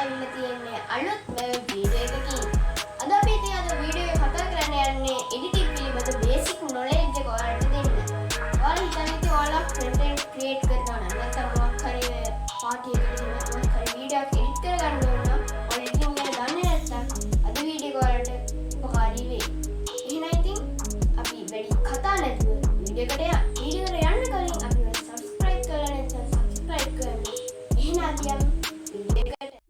ඇවිල්ලා තියෙන්නේ අලුත්ම වීඩියෝ එකකින්. අද අපි ඉතින් අද වීඩියෝ එක කතා කරන්න යන්නේ එඩිටින් පිළිබඳ බේසික් නොලෙජ් එක ඔයාලට දෙන්න. ඔයාලා හිතන්නේ ඉතින් ඔයාලා කන්ටෙන්ට් ක්‍රියේට් කරනවා නම් නැත්නම් මොකක් හරි පාටි එකකට මොකක් හරි වීඩියෝ එකක් එඩිට් කරගන්න ඕන නම් ඔයාලා එඩිටින් එක දන්නේ නැත්නම් අද වීඩියෝ එක ඔයාලට උපකාරී වෙයි. එහෙනම් ඉතින් අපි වැඩි කතා නැතුව වීඩියෝ එකට යන්න. වීඩියෝ එකට යන්න කලින් අපි සබ්ස්ක්‍රයිබ් කරලා නැත්නම් සබ්ස්ක්‍රයිබ් කරන්න. එහෙනම් අපි යමු වීඩියෝ එකට.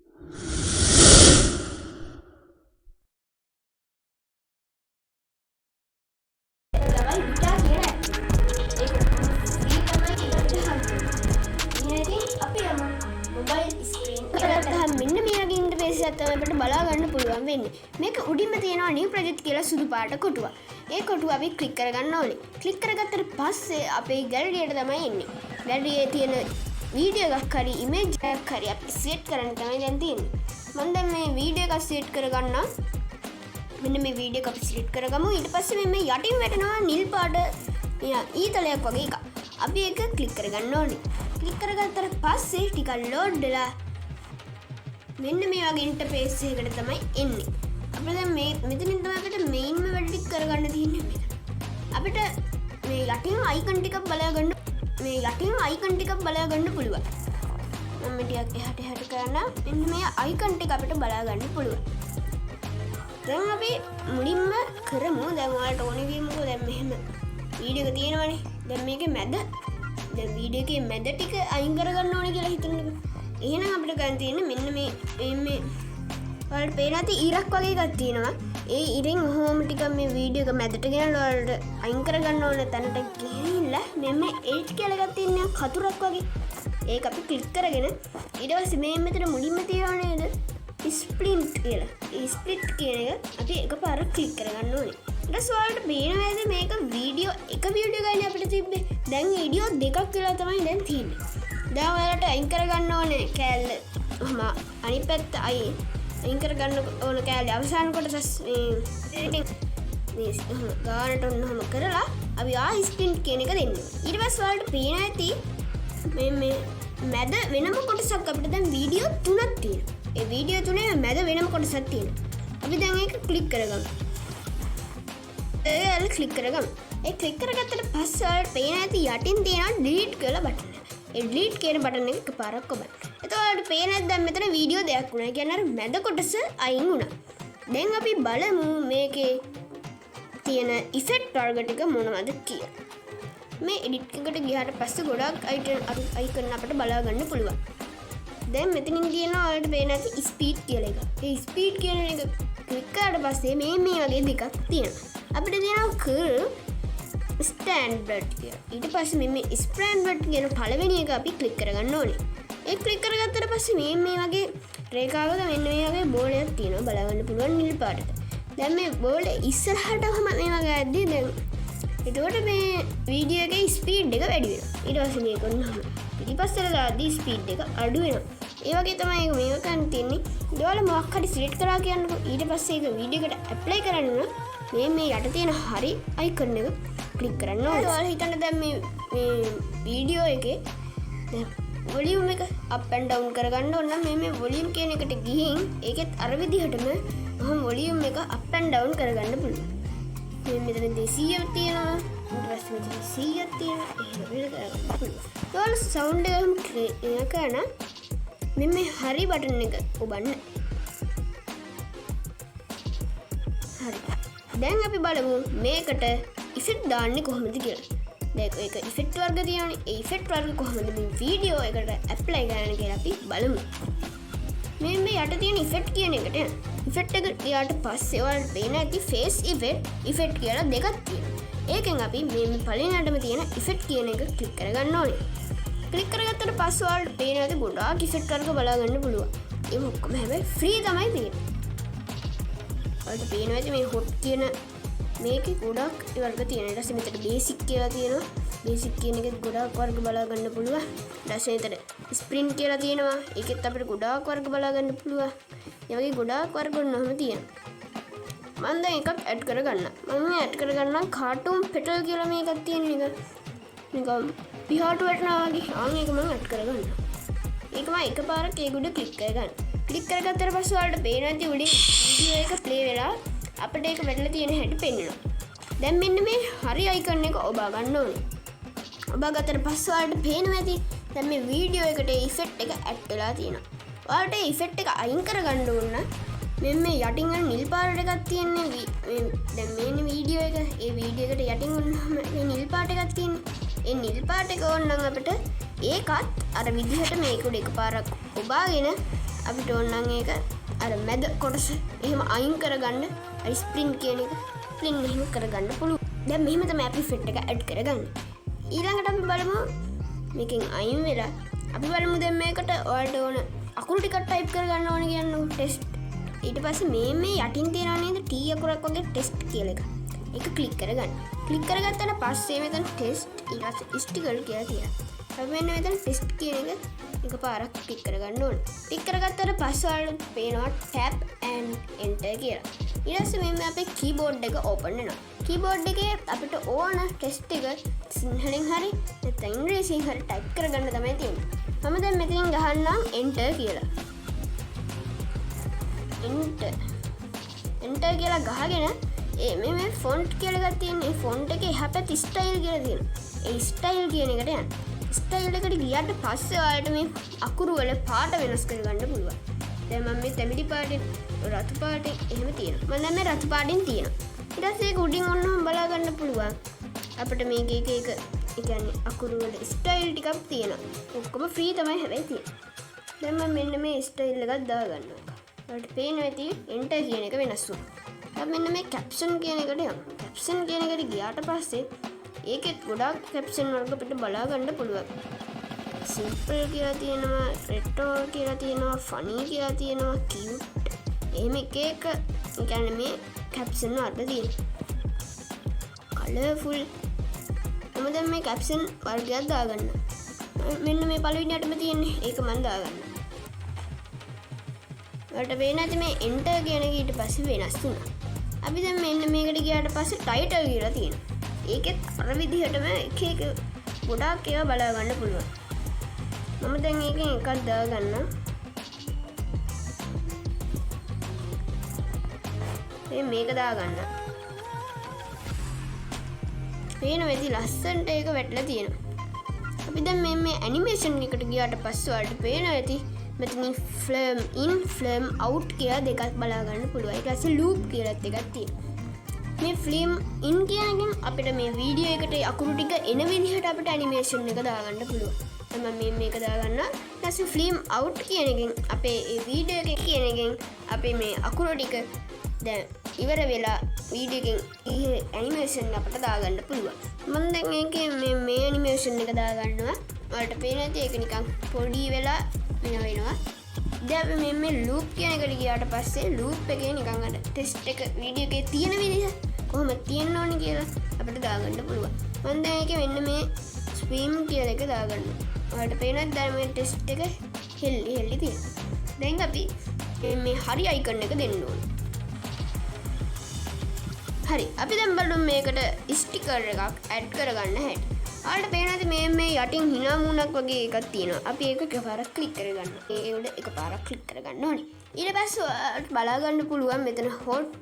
මෙන්න මේ වගේ ඉන්ටර්ෆේස් එකක් තමයි අපිට බලා ගන්න පුළුවන් වෙන්නේ. මේක උඩින්ම තියෙනවා new project කියලා සුදු පාට කොටුවක්. ඒ කොටුව අපි ක්ලික් කරගන්න ඕනේ. ක්ලික් කරගත්තට පස්සේ අපේ gallery එකට තමයි එන්නේ. gallery එකේ තියෙන වීඩියෝ එකක් හරි image එකක් හරි අපි select කරන්න තමයි දැන් තියෙන්නේ. මම දැන් මේ වීඩියෝ එක select කරගන්නම්. මෙන්න මේ වීඩියෝ එක අපි select කරගමු. ඊට පස්සේ මේ යටින් වැටෙනවා නිල් පාට ඊතලයක් වගේ එකක්. අපි ඒක ක්ලික් කරගන්න ඕනේ. ක්ලික් කරගත්තට පස්සේ ටිකක් load වෙලා මෙන්න මේ වගේ ඉන්ටර්ෆේස් එකකට තමයි එන්නේ. අපිට දැන් මේ මෙතනින් තමයි අපිට මේන්ම වැඩ ටික කරගන්න තියෙන්නේ මෙතන. අපිට මේ යටින් අයිකන් ටිකක් බලා ගන්න පුළුවන්. මම ටිකක් එහාට කරන මෙන්න මේ අයිකන් ටික අපිට බලා ගන්න පුළුවන්. දැන් අපි මුලින්ම කරමු. දැන් ඔයාලට ඕනේ වීමුකෝ දැන් මෙහෙම වීඩියෝ එක තියෙනවනේ. දැන් මේකේ මැද දැන් වීඩියෝ එකේ මැද ටික අයින් කරගන්න ඕනේ කියලා හිතන්නකෝ. එහෙනම් අපිට ගන්න තියෙන්නේ මෙන්න මේ ඔයාලට පේන ඇති ඉරක් වගේ එකක් තියෙනවා. ඒ ඉරෙන් ඔහොම ටිකක් මේ වීඩියෝ එක මැදට ගෙනල්ලා ඔයාලට අයින් කරගන්න ඕනේ තැනට ගිහිල්ලා මෙන්න එඩිට් කියලා එකක් තියෙනවා කතුරක් වගේ. ඒක අපි ක්ලික් කරගෙන ඊට පස්සේ මේ මෙතන මුලින්ම තියෙනවා නේද? ස්ප්ලිට් කියලා. ඒ ස්ප්ලිට් කියන එක අපි එකපාරක් ක්ලික් කරගන්න ඕනේ. ඊට පස්සේ ඔයාලට පේනවාද මේක වීඩියෝ එක වීඩියෝ ගානේ අපිට තිබ්බේ. දැන් වීඩියෝ දෙකක් කියලා තමයි දැන් තියෙන්නේ. දැන් ඔයාලට අයින් කරගන්න ඕනේ කෑල්ල. අනිත් පැත්ත අයින් කරගන්න ඕන කෑල්ල අවසාන කොටස මේ ගානට ඔන්නම කරලා අපි ස්ප්ලිට් කියන එක දෙන්න. ඊට පස්සේ ඔයාලට පේන ඇති මේ මැද වෙනම කොටසක් අපිට දැන් වීඩියෝ 3ක් තියෙනවා. ඒ වීඩියෝ 3 මැද වෙනම කොටසක් තියෙනවා. අපි දැන් ඒක ක්ලික් කරගමු. ඒක ක්ලික් කරගමු. ඒ ක්ලික් කරගත්තට පස්සේ ඔයාලට පේන ඇති යටින් තියෙනවා delete කියලා බටන් එක. ඒ delete කියන බටන් එක එකපාරක් ඔබන්න. එතකොට පේන ඇති දැන් මෙතන වීඩියෝ දෙකක් වුණා. ඒ කියන්නේ අර මැද කොටස අයින් වුණා. දැන් අපි බලමු මේකේ තියෙන ඉෆෙක්ට් වර්ග ටික මොනවද කියලා. මේ එඩිට් එකට ගියාට පස්සේ ගොඩක් අයිකන් අපිට බලා ගන්න පුළුවන්. දැන් මෙතනින් තියෙනවා ඔයාලට පේන ඇති ස්පීඩ් කියලා එක. ඒ ස්පීඩ් කියන එක ක්ලික් කරාට පස්සේ මේ වගේ දෙකක් තියෙනවා. අපිට තියෙනවා curve ස්ටෑන්ඩඩ් කියලා. ඊට පස්සේ මේ ස්ටෑන්ඩඩ් කියන පළවෙනි එක අපි ක්ලික් කරගන්න ඕනේ. ඒ ක්ලික් කරගත්තට පස්සේ මේ වගේ රේඛාවක මෙන්න මේ වගේ බෝලයක් තියෙනවා බලා ගන්න පුළුවන් නිල් පාටට. දැන් මේ බෝල ඉස්සරහටම මේ වගේ ඇද්දි දැන් එතකොට මේ වීඩියෝ එකේ ස්පීඩ් එක වැඩි වෙනවා. ඊට පස්සේ මේක ඔන්නම පිටිපස්සට දාද්දි ස්පීඩ් එක අඩු වෙනවා. ඒ වගේ තමයි මේක කරන්න තියෙන්නේ. ඒවල මොකක් හරි සිලෙක්ට් කරලා කියන්නකො. ඊට පස්සේ ඒක වීඩියෝ එකට ඇප්ලයි කරන්න ඕන. මේ යට තියෙන හරි අයිකන් එක ක්ලික් කරන්න ඕනේ. ඔයාලා හිතන්න දැන් මේ වීඩියෝ එකේ දැන් වොලියුම් එක අප් ඇන්ඩ් ඩවුන් කරගන්න ඕන නම් මේ වොලියුම් කියන එකට ගිහින් ඒකෙත් අර විදිහටම ඔහොම වොලියුම් එක අප් ඇන්ඩ් ඩවුන් කරගන්න පුළුවන්. මේ මෙතන 200ක් තියෙනවා. ඊට පස්සේ මෙතන 100ක් තියෙනවා. එහෙම කරගන්න පුළුවන්. ඔයාලා සවුන්ඩ් එක කරන මේ හරි බටන් එක ඔබන්න. හරි. දැන් අපි බලමු මේකට ඉෆෙක්ට් දාන්නේ කොහොමද කියලා. දැන් ඒක ඉෆෙක්ට් වර්ග තියෙනවානේ. ඒ ඉෆෙක්ට් වර්ග කොහොමද මේ වීඩියෝ එකට ඇප්ලයි කරන්න කියලා අපි බලමු. මේ යට තියෙන ඉෆෙක්ට් කියන එකට යන්න. ඉෆෙක්ට් එක ගියාට පස්සේ ඔයාලට පේන ඇති ෆේස් ඉෆෙක්ට් කියලා දෙකක් තියෙනවා. ඒකෙන් අපි මේ පළවෙනියටම තියෙන ඉෆෙක්ට් කියන එක ක්ලික් කරගන්න ඕනේ. ක්ලික් කරගත්තට පස්සේ ඔයාලට පේන ඇති ගොඩාක් ඉෆෙක්ට් වර්ග බලා ගන්න පුළුවන්. ඒ ඔක්කොම හැබැයි ෆ්‍රී තමයි තියෙන්නේ. ඔයාලට පේන ඇති මේ හොට් කියන මේකේ ගොඩක් වර්ග තියෙනවා. ඊට පස්සේ මෙතන බේසික් කියලා තියෙනවා. බේසික් කියන එකෙත් ගොඩාක් වර්ග බලා ගන්න පුළුවන්. ඊට පස්සේ මෙතන ස්ප්‍රින්ට් කියලා තියෙනවා. ඒකෙත් අපිට ගොඩාක් වර්ග බලා ගන්න පුළුවන්. ඒ වගේ ගොඩාක් වර්ග ඔන්නම තියෙනවා. මම දැන් එකක් ඇඩ් කරගන්න. මම ඇඩ් කරගන්නම් කාටුන් පෙටල් කියලා මේකක් තියෙන එක. නිකන් පිහාට වටනවා වගේ. ආන් ඒක මම ඇඩ් කරගන්නවා. ඒක මම එකපාරක් ඒක උඩ ක්ලික් කරගන්න. ක්ලික් කරගත්තට පස්සේ ඔයාලට පේනවා ඇති උඩින් වීඩියෝ එක ප්ලේ වෙලා අපිට ඒක වැටලා තියෙන හැටි පෙන්වනවා. දැන් මෙන්න මේ හරි අයිකන් එක ඔබා ගන්න ඕනේ. ඔබා ගත්තට පස්සේ ඔයාලට පේනවා ඇති දැන් මේ වීඩියෝ එකට ඉෆෙක්ට් එක ඇඩ් වෙලා තියෙනවා. ඔයාලට ඉෆෙක්ට් එක අයින් කරගන්න ඕන මෙන්න මේ යටින් අර නිල් පාට එකක් තියෙන්නේ දැන් මේ වීඩියෝ එක ඒ වීඩියෝ එකට යටින් වුණාම මේ නිල් පාට එකක් තියෙන්නේ. ඒ නිල් පාට එක ඕන නම් අපිට ඒකත් අර විදිහට මේක උඩ එකපාරක් ඔබාගෙන අපිට ඕන නම් ඒක අර මැද කොටස එහෙම අයින් කරගන්න අර ස්ප්‍රින් කියන එක ස්ප්‍රින් එහෙම කරගන්න පුළුවන්. දැන් මෙහෙම තමයි අපි ඉෆෙක්ට් එක ඇඩ් කරගන්නේ. ඊළඟට අපි බලමු මේකෙන් අයින් වෙලා අපි බලමු දැන් මේකට ඔයාලට ඕන අකුරු ටිකක් ටයිප් කරගන්න ඕන කියන්නේ ටෙස්ට්. ඊට පස්සේ මේ යටින් තියනවා නේද T අකුරක් වගේ ටෙස්ට් කියලා එක. ඒක ක්ලික් කරගන්න. ක්ලික් කරගත්තට පස්සේ මෙතන ටෙස්ට් ඊට පස්සේ ස්ටිකර් කියලා තියෙනවා. අපි මෙන්න මෙතන ටෙස්ට් කියන එක එකපාරක් ක්ලික් කරගන්න ඕන. ක්ලික් කරගත්තට පස්සේ ඔයාලට පේනවා tab and enter කියලා. ඊට පස්සේ මෙන්න අපේ කීබෝඩ් එක ඕපන් වෙනවා. කීබෝඩ් එකේ අපිට ඕන ටෙස්ට් එක සිංහලෙන් හරි නැත්නම් ඉංග්‍රීසියෙන් හරි ටයිප් කරගන්න තමයි තියෙන්නේ. මම දැන් මෙතනින් ගහන්නම් enter කියලා. enter කියලා ගහගෙන මේ ෆොන්ට් කියලා එකක් තියෙන්නේ. ෆොන්ට් එකේ එහා පැත්තේ ස්ටයිල් කියලා තියෙනවා. ඒ ස්ටයිල් කියන එකට යන්න. ස්ටයිල් එකට ගියාට පස්සේ ඔයාලට මේ අකුරු වල පාට වෙනස් කරගන්න පුළුවන්. දැන් මම මේ තැඹිලි පාටෙන් රතු පාටෙන් එහෙම තියෙනවා. මම දැන් මේ රතු පාටෙන් තියෙනවා. ඊට පස්සේ ඒක උඩින් ඔන්නම බලා ගන්න පුළුවන්. අපිට මේක එක ඒ කියන්නේ අකුරු වල ස්ටයිල් ටිකක් තියෙනවා. ඔක්කොම ෆ්‍රී තමයි හැබැයි තියෙන්නේ. දැන් මම මෙන්න මේ ස්ටයිල් එකක් දාගන්නවා. ඔයාලට පේනවා ඇති enter කියන එක වෙනස් වුණා. දැන් මෙන්න මේ caption කියන එකට යමු. caption කියන එකට ගියාට පස්සේ ඒකෙත් ගොඩාක් caption වලට අපිට බලා ගන්න පුළුවන්. simple කියලා තියෙනවා, retro කියලා තියෙනවා, funny කියලා තියෙනවා, cute. එහෙම එක කියන්නේ මේ caption වලට තියෙනවා. colorful. මම දැන් මේ caption වර්ගයක් දාගන්න. මෙන්න මේ පළවෙනියටම තියෙන්නේ. ඒක මම දාගන්න. ඔයාලට පේන ඇති මේ enter කියන එක ඊට පස්සේ වෙනස් වුණා. අපි දැන් මෙන්න මේකට ගියාට පස්සේ title කියලා තියෙනවා. ඒකෙත් අර විදිහටම එක ගොඩාක් ඒවා බලා ගන්න පුළුවන්. මම දැන් ඒකෙන් එකක් දාගන්න. මේක දාගන්න. පේනවා ඇති ලස්සනට ඒක වැටලා තියෙනවා. අපි දැන් මේ ඇනිමේෂන් එකට ගියාට පස්සේ ඔයාලට පේනවා ඇති මෙතන ෆ්ලේම් ඉන් ෆ්ලේම් අවුට් කියලා දෙකක් බලා ගන්න පුළුවන්. ඊට පස්සේ ලූප් කියලාත් එකක් තියෙනවා. මේ ෆ්ලේම් ඉන් කියන්නේ අපිට මේ වීඩියෝ එකට අකුරු ටික එන විදිහට අපිට ඇනිමේෂන් එක දාගන්න පුළුවන්. මම මේක දාගන්න. ඊට පස්සේ ෆ්ලේම් අවුට් කියන එකෙන් අපේ මේ වීඩියෝ එකේ කියන එකෙන් අපේ මේ අකුරු ටික දැන් ඉවර වෙලා වීඩියෝ එකෙන් ඇනිමේෂන් අපිට දාගන්න පුළුවන්. මම දැන් මේකේ මේ ඇනිමේෂන් එක දාගන්නවා. ඔයාලට පේනවා ඇති ඒක නිකන් පොඩි වෙලා වෙනවා. දැන් අපි මේ ලූප් කියන එකට ගියාට පස්සේ ලූප් එකේ නිකන් අර ටෙස්ට් එක වීඩියෝ එකේ තියෙන විදිහ කොහොමද තියෙන්න ඕනේ කියලා අපිට දාගන්න පුළුවන්. මම දැන් ඒකේ මෙන්න මේ ස්ට්‍රීම් කියලා එක දාගන්නවා. ඔයාලට පේනවද දැන් මේ ටෙස්ට් එක හෙල්ලි තියෙනවා. දැන් අපි මේ හරි අයිකන් එක දෙන්න ඕනේ. හරි. අපි දැන් බලමු මේකට ස්ටිකර් එකක් ඇඩ් කරගන්න හැටි. ඔයාලට පේනවද මේ යටින් hina මුණක් වගේ එකක් තියෙනවා. අපි ඒක එකපාරක් ක්ලික් කරගන්න. ඒ උඩ එකපාරක් ක්ලික් කරගන්න ඕනේ. ඊට පස්සේ ඔයාලට බලා ගන්න පුළුවන් මෙතන hot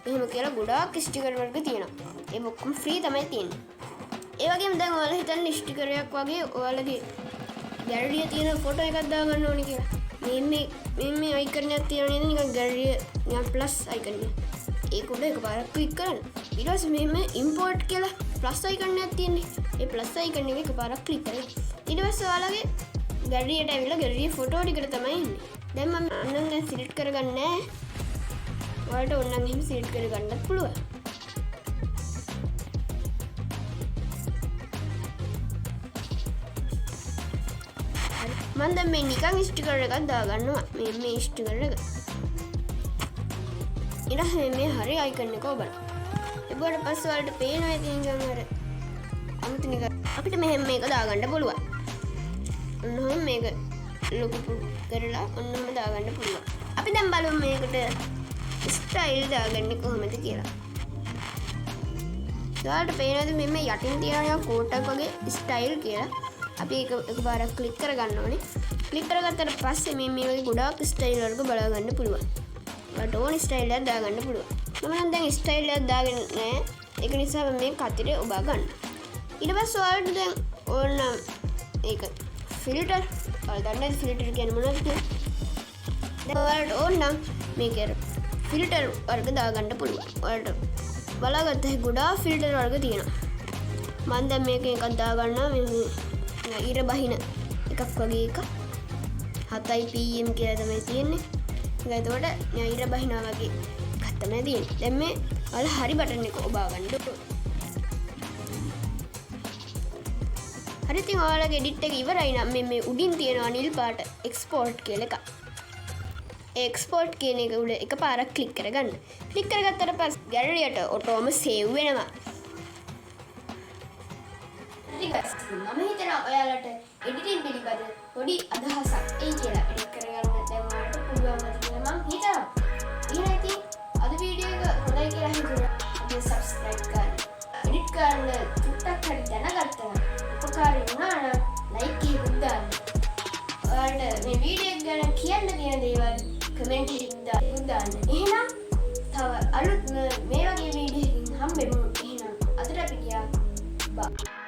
එහෙම කියලා ගොඩාක් ස්ටිකර් වර්ග තියෙනවා. ඒ ඔක්කොම ෆ්‍රී තමයි තියෙන්නේ. ඒ වගේම දැන් ඔයාලා හිතන්න ස්ටිකරයක් වගේ ඔයාලගේ ගැලරියේ තියෙන ෆොටෝ එකක් දාගන්න ඕනේ කියලා. මේ අයිකන් එකක් තියෙනවා නේද නිකන් ගැලරිය නිකන් ප්ලස් අයිකන් එක. ඒක උඩ එකපාරක් ක්ලික් කරන්න. ඊට පස්සේ මේ import කියලා ප්ලස් අයිකන් එකක් තියෙන්නේ. ඒ ප්ලස් අයිකන් එක එකපාරක් ක්ලික් කරලා ඊට පස්සේ ඔයාලගේ ගැලරියට ඇවිල්ලා ගැලරියේ ෆොටෝ ටිකට තමයි ඉන්නේ. දැන් මම අන්න දැන් සිලෙක්ට් කරගන්නේ නැහැ. ඔයාලට ඕන නම් එහෙම සිලෙක්ට් කරගන්නත් පුළුවන්. මම දැන් මේ නිකන් ස්ටිකර් එකක් දාගන්නවා. මේ ස්ටිකර් එක. ඊට මේ හරි අයිකන් එක ඔබන. ඒකට පස්සේ ඔයාලට පේනවා ඉතින් නිකන් අර අමුතුනික අපිට මෙහෙම මේක දාගන්න පුළුවන්. ඔන්නෝම මේක ලොකු කරලා ඔන්නෝම දාගන්න පුළුවන්. අපි දැන් බලමු මේකට ස්ටයිල් දාගන්නේ කොහොමද කියලා. ඔයාලට පේනවද මේ යටින් තියෙන කෝටක් වගේ ස්ටයිල් කියලා. අපි ඒක එකපාරක් ක්ලික් කරගන්න ඕනේ. ක්ලික් කරගත්තට පස්සේ මේ වගේ ගොඩාක් ස්ටයිල් වලක බලා ගන්න පුළුවන්. ඔයාලට ඕන ස්ටයිල් එකක් දාගන්න පුළුවන්. මම නම් දැන් ස්ටයිල් එකක් දාගෙන නැහැ. ඒක නිසා මම මේ කතරේ ඔබා ගන්න. ඊට පස්සේ ඔයාලට දැන් ඕන ඒක ෆිල්ටර් ඔයාලා දන්නේ ෆිල්ටර් කියන්නේ මොනවද කියලා? දැන් ඔයාලට ඕන නම් මේක ෆිල්ටර් වර්ග දාගන්න පුළුවන්. ඔයාලට බලාගත්ත හැකි ගොඩාක් ෆිල්ටර් වර්ග තියෙනවා. මම දැන් මේක එකක් දාගන්නවා මේ ඉර බහින එකක් වගේ එකක් 7 pm කියලා තමයි තියෙන්නේ. ඒක එතකොට ඉර බහිනා වගේ එකක් තමයි තියෙන්නේ. දැන් මේ ඔයාලා හරි බටන් එක ඔබා ගන්න ඕනේ. හරි ඉතින් ඔයාලගේ එඩිට් එක ඉවරයි නම් මේ උඩින් තියෙනවා නිල් පාට එක්ස්පෝර්ට් කියලා එකක්. එක්ස්පෝර්ට් කියන එක උඩ එකපාරක් ක්ලික් කරගන්න. ක්ලික් කරගත්තට පස්සේ ගැලරියට ඔටෝම සේව් වෙනවා. මම හිතනවා ඔයාලට එඩිටින් පිළිබඳ පොඩි අදහසක් එයි කියලා. එඩිට් කරගන්න දැන් ඔයාලට පුළුවන් කියලා මම හිතනවා. එහෙනම් ඉතින් අද වීඩියෝ එක හොඳයි කියලා හිතුණා. අපි සබ්ස්ක්‍රයිබ් කරන්න. එඩිට් කරන්න චුට්ටක් හරි දැනගත්තා නම් උපකාරී වුණා නම් ලයික් එකක් දාන්න. ඔයාලට මේ වීඩියෝ එක ගැන කියන්න තියෙන දේවල් කමෙන්ට් එකකින් දාන්න. එහෙනම් තව අලුත් මේ වගේ වීඩියෝ එකකින් හම්බෙමු. එහෙනම් අදට අපි ගියා. බයි.